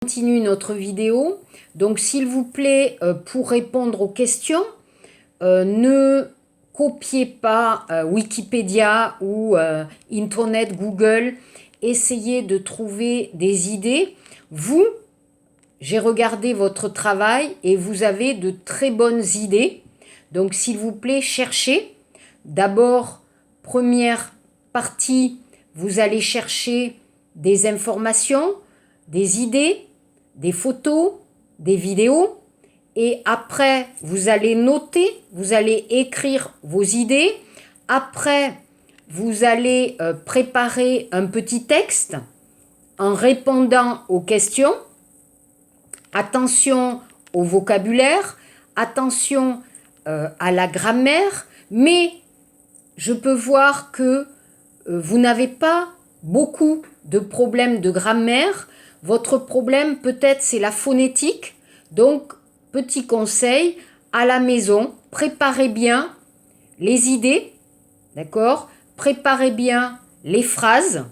Continue notre vidéo. Donc s'il vous plaît, pour répondre aux questions, ne copiez pas Wikipédia ou Internet, Google. Essayez de trouver des idées. Vous, j'ai regardé votre travail et vous avez de très bonnes idées. Donc s'il vous plaît, cherchez. D'abord, première partie, vous allez chercher des informations, des idées, des photos, des vidéos, et après vous allez noter, vous allez écrire vos idées. Après vous allez préparer un petit texte en répondant aux questions. Attention au vocabulaire, attention à la grammaire, mais je peux voir que vous n'avez pas beaucoup de problèmes de grammaire. Votre problème peut-être c'est la phonétique. Donc, petit conseil, à la maison, préparez bien les idées, d'accord? Préparez bien les phrases,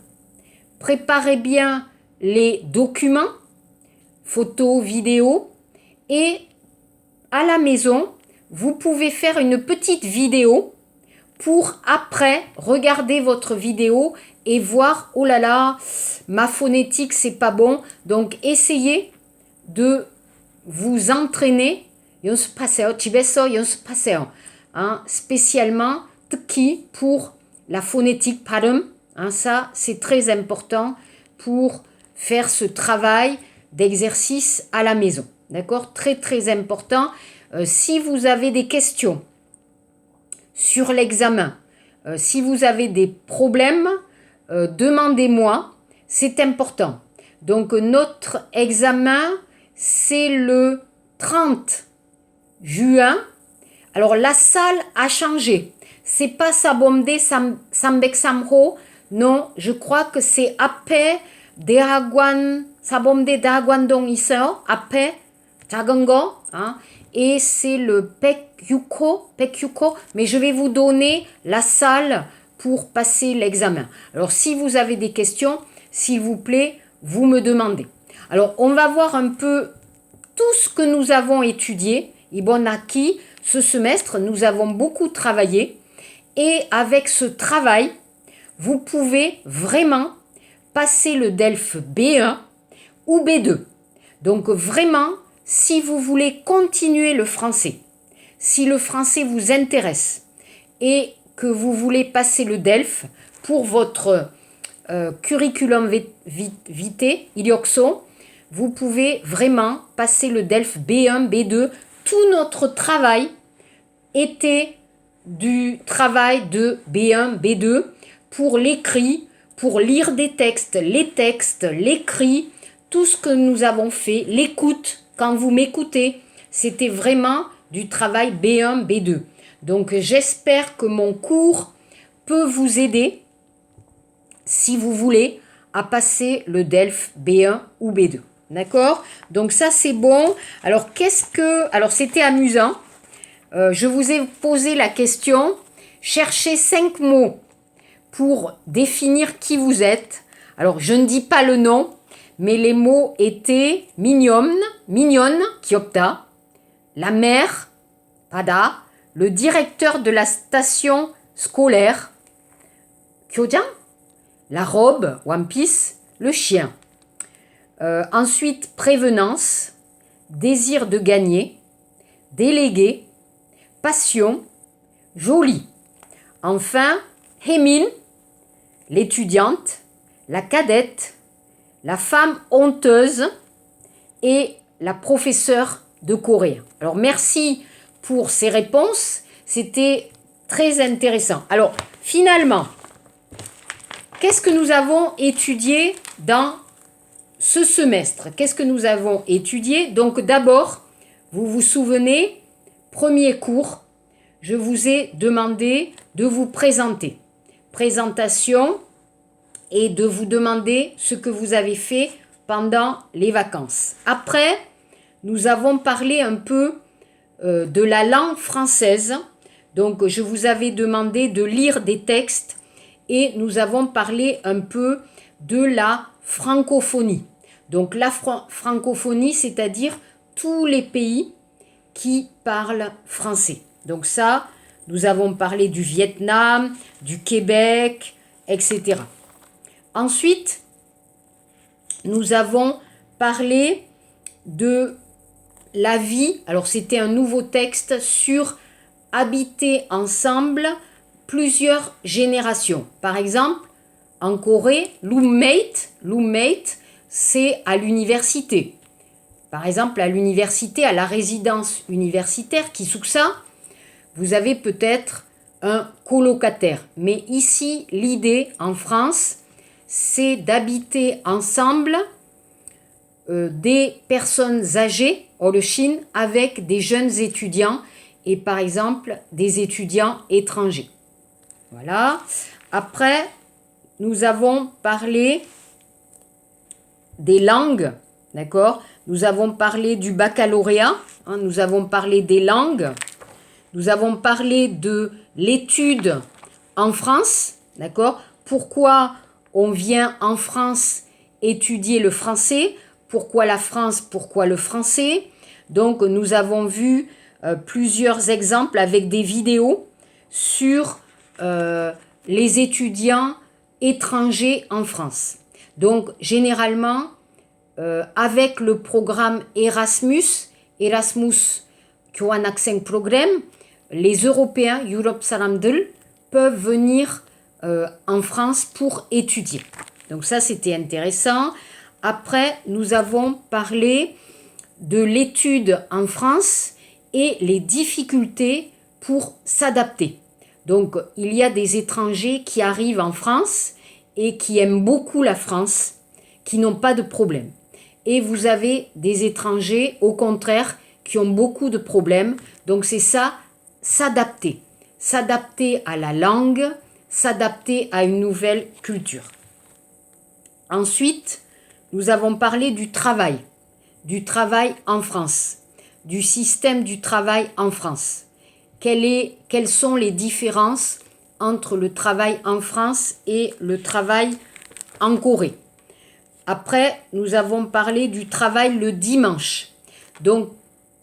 préparez bien les documents, photos, vidéos, et à la maison, vous pouvez faire une petite vidéo pour après regarder votre vidéo et voir, oh là là, ma phonétique c'est pas bon. Donc essayez de vous entraîner spécialement pour la phonétique 발음. Ça c'est très important pour faire ce travail d'exercice à la maison. D'accord? Très très important. Si vous avez des questions sur l'examen, si vous avez des problèmes, demandez-moi, c'est important. Donc notre examen, c'est le 30 juin. Alors la salle a changé. C'est pas Sabomde Sambek Samho. Non, je crois que c'est après Dehagwan, Sabomde Dehagwandong Iseo, après Jagongo, et c'est le Pekyuko, mais je vais vous donner la salle pour passer l'examen. Alors si vous avez des questions, s'il vous plaît, vous me demandez. Alors on va voir un peu tout ce que nous avons étudié. Ibonaki, ce semestre, nous avons beaucoup travaillé, et avec ce travail, vous pouvez vraiment passer le DELF B1 ou B2. Donc vraiment, si vous voulez continuer le français, si le français vous intéresse et que vous voulez passer le DELF pour votre curriculum vitae, Ilioxo, vous pouvez vraiment passer le DELF B1, B2. Tout notre travail était du travail de B1, B2 pour l'écrit, pour lire des textes, l'écrit, tout ce que nous avons fait, l'écoute, quand vous m'écoutez, c'était vraiment du travail B1, B2. Donc j'espère que mon cours peut vous aider, si vous voulez, à passer le DELF B1 ou B2. D'accord? Donc ça c'est bon. Alors alors c'était amusant. Je vous ai posé la question, cherchez 5 mots pour définir qui vous êtes. Alors je ne dis pas le nom, mais les mots étaient mignonne, Kyopta, la mère, Pada, le directeur de la station scolaire, Kyojan, la robe, One Piece, le chien. Ensuite, prévenance, désir de gagner, délégué, passion, joli. Enfin, Hémine, l'étudiante, la cadette, la femme honteuse et la professeure de coréen. Alors merci pour ces réponses, c'était très intéressant. Alors finalement, qu'est-ce que nous avons étudié dans ce semestre? Qu'est-ce que nous avons étudié? Donc d'abord, vous vous souvenez, premier cours, je vous ai demandé de vous présenter. Présentation et de vous demander ce que vous avez fait pendant les vacances. Après, nous avons parlé un peu de la langue française. Donc, je vous avais demandé de lire des textes et nous avons parlé un peu de la francophonie. Donc la francophonie, c'est-à-dire tous les pays qui parlent français. Donc ça, nous avons parlé du Vietnam, du Québec, etc. Ensuite, nous avons parlé de la vie. Alors c'était un nouveau texte sur habiter ensemble plusieurs générations. Par exemple, en Corée, roommate, c'est à l'université. Par exemple, à l'université, à la résidence universitaire, Kisuksa, vous avez peut-être un colocataire. Mais ici, l'idée en France, c'est d'habiter ensemble des personnes âgées, Chine, avec des jeunes étudiants et par exemple des étudiants étrangers. Voilà. Après, nous avons parlé des langues, d'accord? Nous avons parlé du baccalauréat, nous avons parlé des langues, nous avons parlé de l'étude en France, d'accord? Pourquoi on vient en France étudier le français? Pourquoi la France? Pourquoi le français? Donc, nous avons vu plusieurs exemples avec des vidéos sur les étudiants étrangers en France. Donc, généralement, avec le programme Erasmus Kyoan Accent Program, les Européens, Europe Saramdel, peuvent venir en France pour étudier. Donc ça, c'était intéressant. Après, nous avons parlé de l'étude en France et les difficultés pour s'adapter. Donc, il y a des étrangers qui arrivent en France et qui aiment beaucoup la France, qui n'ont pas de problème. Et vous avez des étrangers, au contraire, qui ont beaucoup de problèmes. Donc, c'est ça, s'adapter. S'adapter à la langue, s'adapter à une nouvelle culture. Ensuite, nous avons parlé du travail en France, du système du travail en France. Quelles sont les différences entre le travail en France et le travail en Corée? Après, nous avons parlé du travail le dimanche. Donc,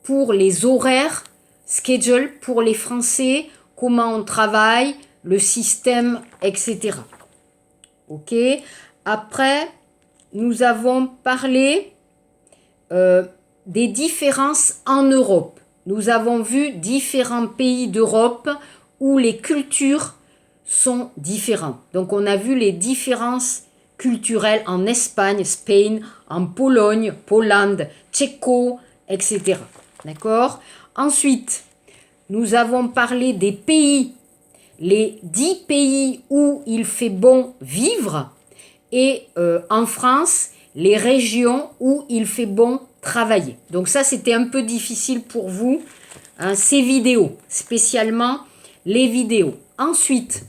pour les horaires, schedule, pour les Français, comment on travaille, le système, etc. Ok. Après, nous avons parlé des différences en Europe. Nous avons vu différents pays d'Europe où les cultures sont différentes. Donc, on a vu les différences culturelles en Espagne, Spain, en Pologne, Pologne, Tchéco, etc. D'accord? Ensuite, nous avons parlé des pays, les 10 pays où il fait bon vivre et en France, les régions où il fait bon travailler. Donc ça, c'était un peu difficile pour vous, ces vidéos, spécialement les vidéos. Ensuite,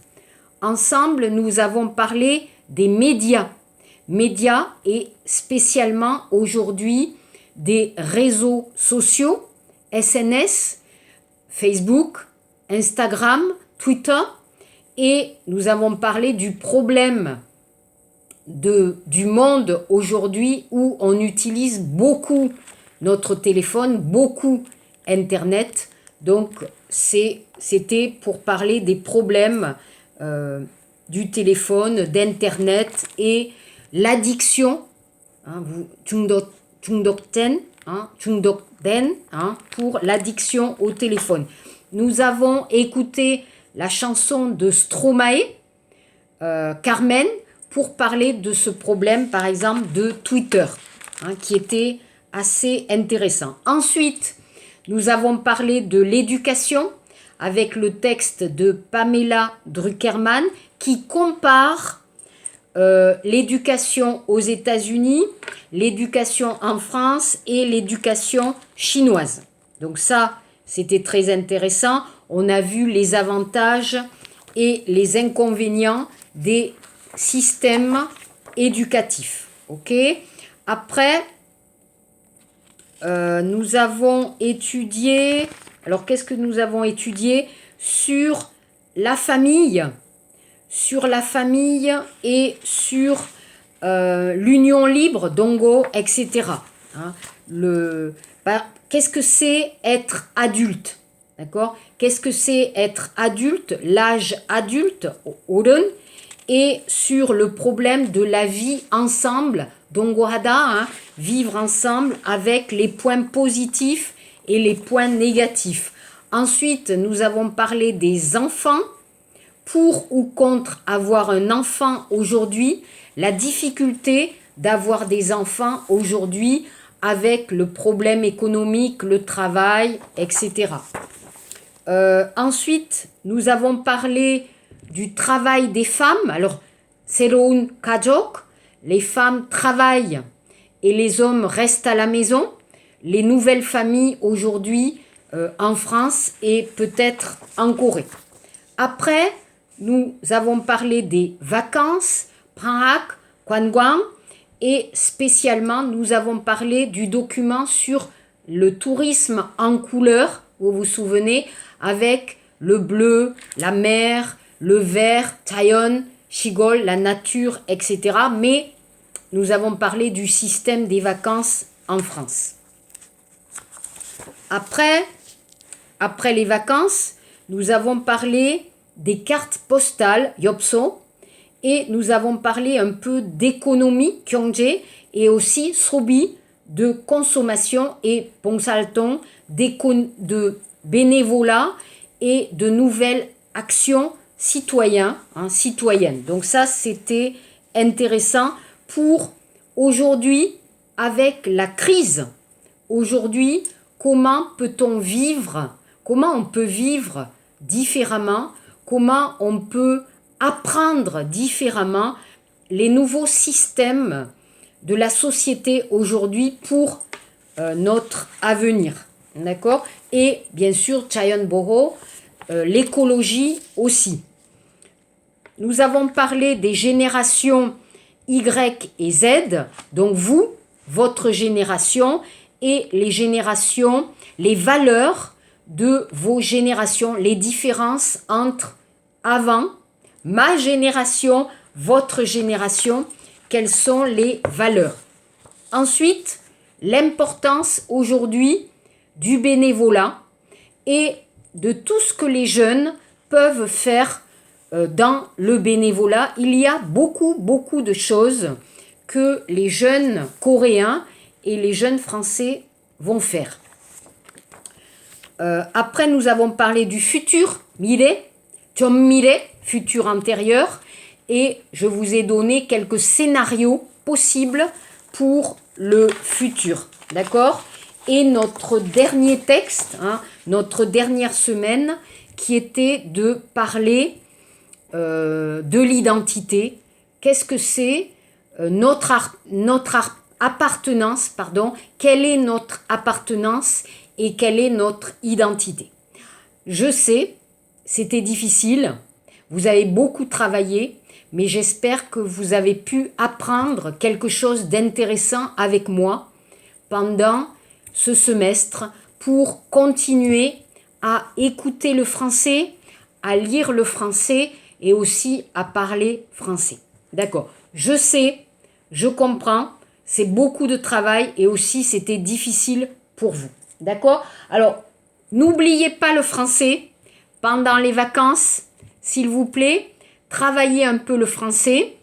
ensemble, nous avons parlé des médias. Médias et spécialement aujourd'hui des réseaux sociaux, SNS, Facebook, Instagram, Twitter. Et nous avons parlé du problème du monde aujourd'hui où on utilise beaucoup notre téléphone, beaucoup Internet. Donc, c'était pour parler des problèmes du téléphone, d'Internet et l'addiction, Jungdokden, pour l'addiction au téléphone. Nous avons écouté la chanson de Stromae, Carmen, pour parler de ce problème, par exemple, de Twitter, qui était assez intéressant. Ensuite, nous avons parlé de l'éducation avec le texte de Pamela Druckerman qui compare l'éducation aux États-Unis, l'éducation en France et l'éducation chinoise. Donc ça, c'était très intéressant. On a vu les avantages et les inconvénients des systèmes éducatifs. Ok. Après, nous avons étudié. Alors, qu'est-ce que nous avons étudié sur la famille et sur l'union libre, dongo, etc. Hein, qu'est-ce que c'est être adulte? D'accord? Qu'est-ce que c'est être adulte, l'âge adulte, oren, et sur le problème de la vie ensemble, dongohada, hein, vivre ensemble avec les points positifs et les points négatifs. Ensuite, nous avons parlé des enfants. Pour ou contre avoir un enfant aujourd'hui, la difficulté d'avoir des enfants aujourd'hui avec le problème économique, le travail, etc. Ensuite, nous avons parlé du travail des femmes. Alors, Seroun Kajok, les femmes travaillent et les hommes restent à la maison. Les nouvelles familles aujourd'hui en France et peut-être en Corée. Après, nous avons parlé des vacances, Prahak, Kwanguang, et spécialement, nous avons parlé du document sur le tourisme en couleur, vous vous souvenez, avec le bleu, la mer, le vert, Tayon, Shigol, la nature, etc. Mais nous avons parlé du système des vacances en France. Après les vacances, nous avons parlé des cartes postales, Yopso, et nous avons parlé un peu d'économie, Kyongje, et aussi Sobi, de consommation et Pongsalton, de bénévolat et de nouvelles actions citoyennes. Donc ça, c'était intéressant pour aujourd'hui, avec la crise. Aujourd'hui, comment peut-on vivre, comment on peut vivre différemment, comment on peut apprendre différemment les nouveaux systèmes de la société aujourd'hui pour notre avenir. D'accord? Et bien sûr, Chayon Boho, l'écologie aussi. Nous avons parlé des générations Y et Z, donc vous, votre génération, et les générations, les valeurs de vos générations, les différences entre avant, ma génération, votre génération, quelles sont les valeurs. Ensuite, l'importance aujourd'hui du bénévolat et de tout ce que les jeunes peuvent faire dans le bénévolat. Il y a beaucoup de choses que les jeunes coréens et les jeunes français vont faire. Après, nous avons parlé du futur, mire, mire, futur antérieur, et je vous ai donné quelques scénarios possibles pour le futur. D'accord? Et notre dernier texte, notre dernière semaine, qui était de parler de l'identité. Qu'est-ce que c'est notre appartenance, quelle est notre appartenance et quelle est notre identité. Je sais, c'était difficile, vous avez beaucoup travaillé, mais j'espère que vous avez pu apprendre quelque chose d'intéressant avec moi pendant ce semestre pour continuer à écouter le français, à lire le français et aussi à parler français. D'accord? Je sais, je comprends, c'est beaucoup de travail et aussi c'était difficile pour vous. D'accord? Alors, n'oubliez pas le français pendant les vacances, s'il vous plaît. Travaillez un peu le français.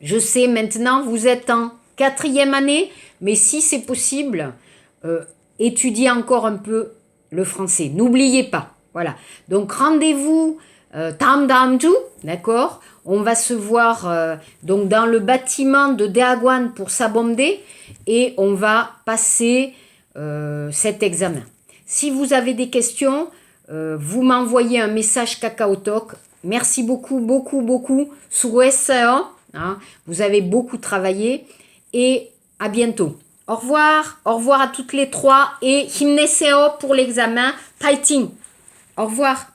Je sais maintenant, vous êtes en 4e année, mais si c'est possible, étudiez encore un peu le français. N'oubliez pas. Voilà. Donc, rendez-vous Tamdamju, d'accord? On va se voir donc dans le bâtiment de Daeguan pour Sabomde et on va passer cet examen. Si vous avez des questions, vous m'envoyez un message KakaoTalk. Merci beaucoup. Sugueseo, vous avez beaucoup travaillé et à bientôt. Au revoir à toutes les trois et himneseo pour l'examen. Fighting. Au revoir.